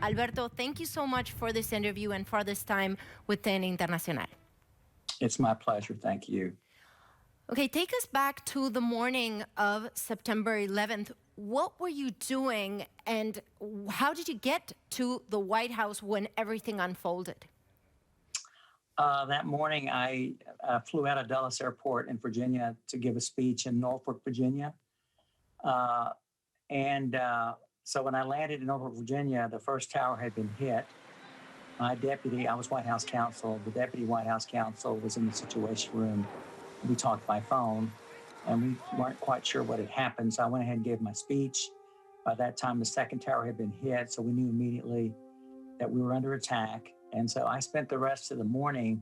Alberto, thank you so much for this interview and for this time with TN Internacional. It's my pleasure. Thank you. Okay, take us back to the morning of September 11th. What were you doing and how did you get to the White House when everything unfolded? That morning, I flew out of Dulles Airport in Virginia to give a speech in Norfolk, Virginia. So when I landed in Norfolk, Virginia, the first tower had been hit. My deputy, I was White House counsel, the deputy White House counsel was in the Situation Room. We talked by phone, and we weren't quite sure what had happened, so I went ahead and gave my speech. By that time, the second tower had been hit, so we knew immediately that we were under attack. And so I spent the rest of the morning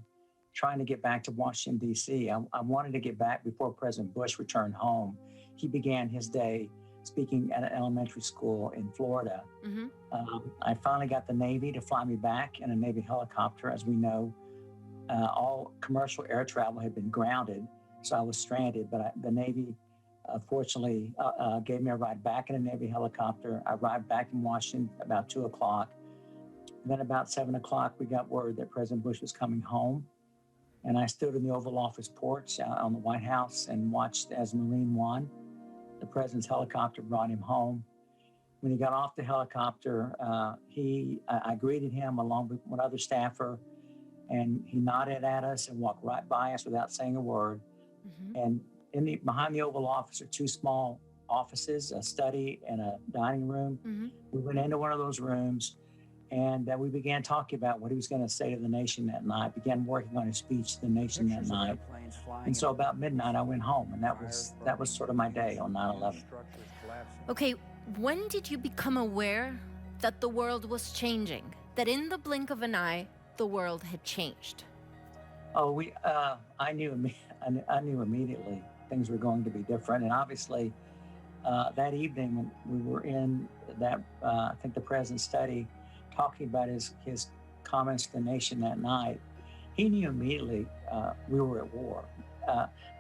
trying to get back to Washington, D.C. I wanted to get back before President Bush returned home. He began his day speaking at an elementary school in Florida. Mm-hmm. I finally got the Navy to fly me back in a Navy helicopter. As we know, all commercial air travel had been grounded, so I was stranded. But the Navy, fortunately, gave me a ride back in a Navy helicopter. I arrived back in Washington about 2 o'clock. And then about 7 o'clock, we got word that President Bush was coming home. And I stood in the Oval Office porch on the White House and watched as Marine One, the president's helicopter, brought him home. When he got off the helicopter, I greeted him along with one other staffer, and he nodded at us and walked right by us without saying a word. Mm-hmm. And behind the Oval Office are two small offices, a study and a dining room. Mm-hmm. We went into one of those rooms, and we began talking about what he was going to say to the nation that night, began working on his speech to the nation that night. And so about midnight, I went home, and that was sort of my day on 9/11. Okay, when did you become aware that the world was changing, that in the blink of an eye, the world had changed? Oh, I knew immediately things were going to be different. And obviously, that evening when we were in that, I think the president's study, talking about his comments to the nation that night, he knew immediately we were at war.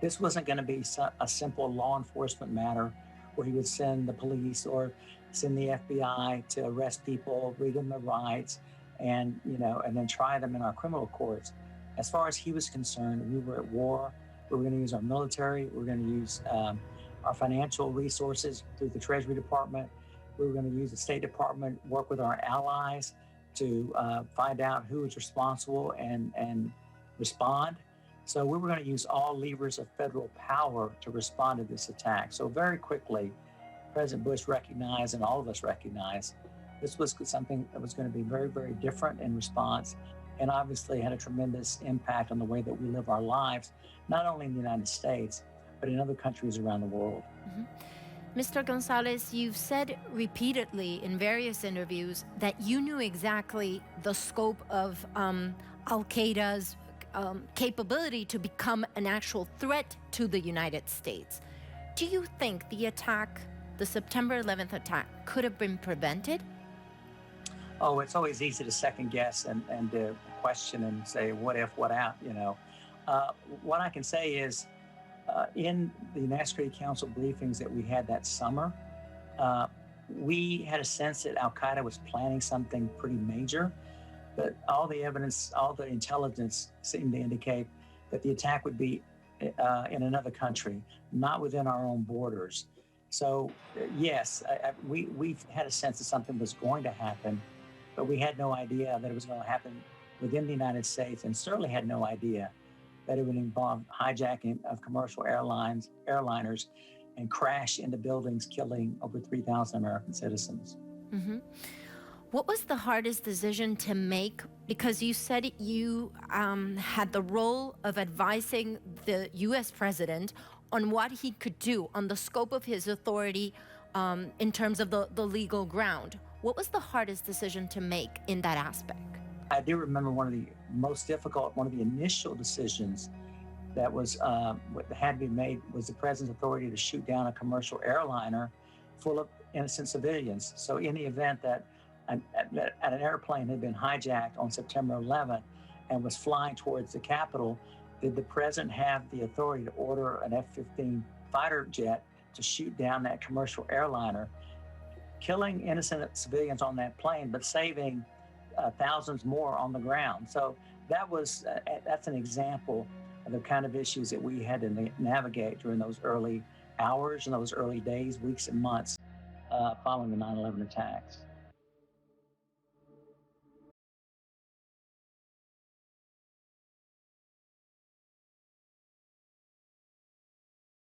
This wasn't going to be a simple law enforcement matter where he would send the police or send the FBI to arrest people, read them their rights, and then try them in our criminal courts. As far as he was concerned, we were at war. We were going to use our military. We were going to use our financial resources through the Treasury Department. We were going to use the State Department, work with our allies to find out who was responsible and respond. So we were going to use all levers of federal power to respond to this attack. So very quickly, President Bush recognized, and all of us recognized, this was something that was going to be very, very different in response, and obviously had a tremendous impact on the way that we live our lives, not only in the United States, but in other countries around the world. Mm-hmm. Mr. Gonzáles, you've said repeatedly in various interviews that you knew exactly the scope of Al-Qaeda's capability to become an actual threat to the United States. Do you think the attack, the September 11th attack, could have been prevented? Oh, it's always easy to second guess and to question and say, what if, what out, What I can say is, in the United Security Council briefings that we had that summer, we had a sense that Al-Qaeda was planning something pretty major, but all the evidence, all the intelligence seemed to indicate that the attack would be in another country, not within our own borders. So yes, we've had a sense that something was going to happen, but we had no idea that it was going to happen within the United States, and certainly had no idea that it would involve hijacking of commercial airliners and crash into buildings, killing over 3,000 American citizens. Mm-hmm. What was the hardest decision to make? Because you said you had the role of advising the U.S. president on what he could do, on the scope of his authority in terms of the legal ground. What was the hardest decision to make in that aspect? I do remember one of the initial decisions that was what had to be made was the president's authority to shoot down a commercial airliner full of innocent civilians. So in the event that an airplane had been hijacked on September 11th and was flying towards the Capitol, did the president have the authority to order an F-15 fighter jet to shoot down that commercial airliner, killing innocent civilians on that plane, but saving thousands more on the ground. So that's an example of the kind of issues that we had to navigate during those early hours and those early days, weeks, and months following the 9/11 attacks.